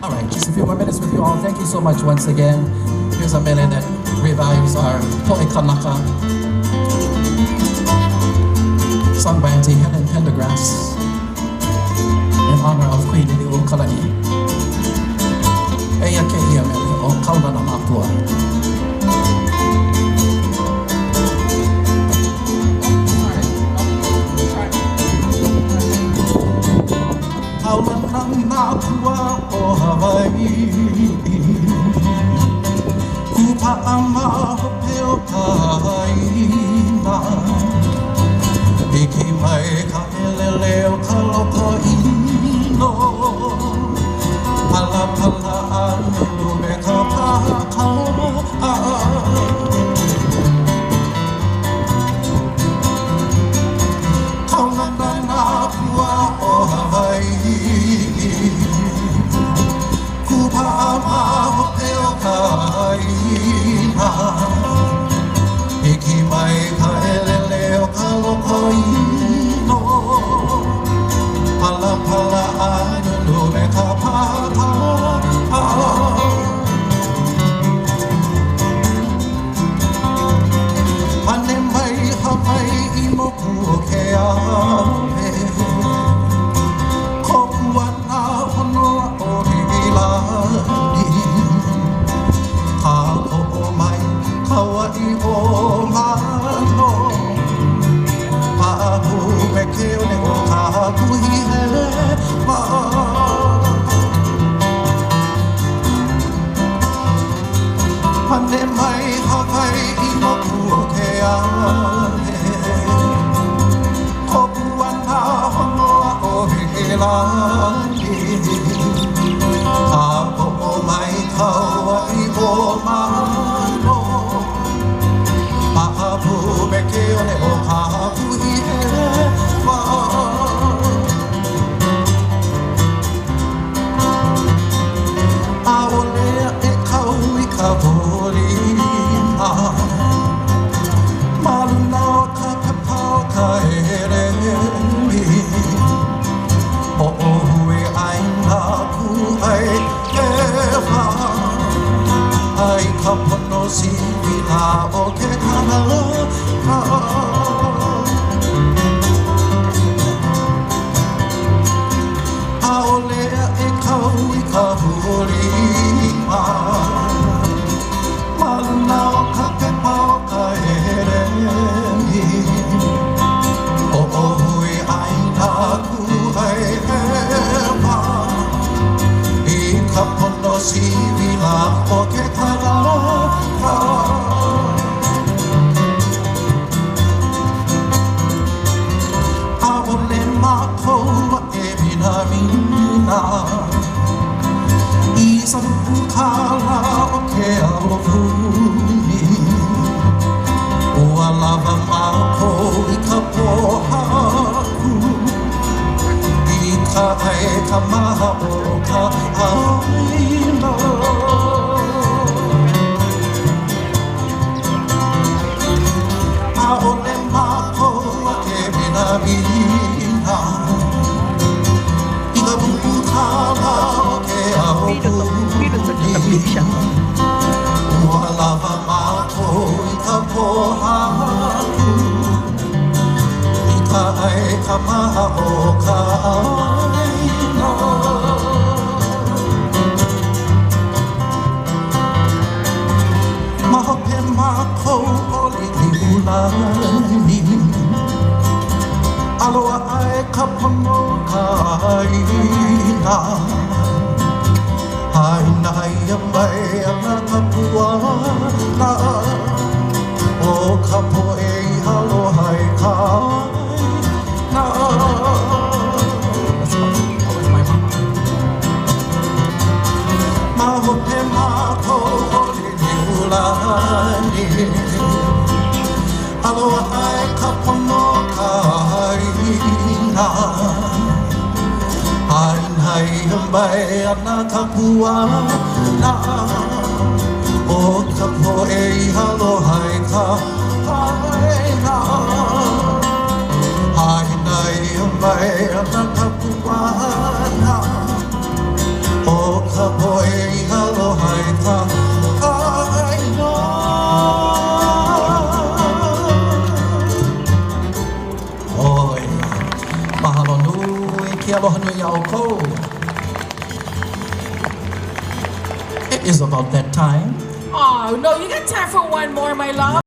All right, just a few more minutes with you all. Thank you so much once again. Here's a melody that revives our Poe Kanaka, sung by Auntie Helen Pendergrass in honor of Queen Liliuokalani. Eya ke ia mele o Kaunana Mapua. Kaunana Mapua o Hawaii, Kupa ama hopeo kaina, Iki mai ka eleleo ka loko ino, Pala pala anu me ka paha kaua. Kaunana Mapua o Hawaii, Kupa ama hopeo kaina, Iki mai ka eleleo ka loko ino, Pala pala anu me ka paha kaua. Pane mai Hawaii I moku o ke awe, Koku ana honua o Hilani, Ka ko'o mai Kauai o Mano, Pa'ahu me ke one o ka puhi hele ma'a. Pane mai Hawaii I moku o ke awe, Koku ana honua o Hilani, Ka ko'o mai Kauai o Mano, Pa'ahu me ke one o ka puhi hele ma'a. Aolea e kau I ka polina, Maluna o ka pepau ka eremi, Ho'ohui aina ku'ai e wha, Ai ka pono siwila o ke kanaka, Aolea e kau I ka polina, Maluna o ka pepau ka eremi, Ho'ohui aina ku'ai e wha, I ka pono siwila o ke kanaka. Aole mākou e minamina, I sarupu kala o ke alohuni, Ua lava mākou I ka pohaku, I ka ai ka maha o ka aina. Aole mākou e minamina, I ka pupu kala o ke alohuni, Ua lava mākou I ka pohaku, I ka ai ka maha o ka aina. Mahope mākou o Liliulani, Aloha ai ka pono ka aina, Aina ia mai ana ka puana, O ka poe I aloha I ka aina. Mahope mākou o Liliulani, Aloha ai ka pono ka aina, Aina ia mai ana ka puana, O ka poe I aloha I ka aina, Aina ia mai ana ka puana, halo hai ka ai no oi mahalo nui ki aloha nui au kou. It is about that time. Oh, no, you got time for one more, my love.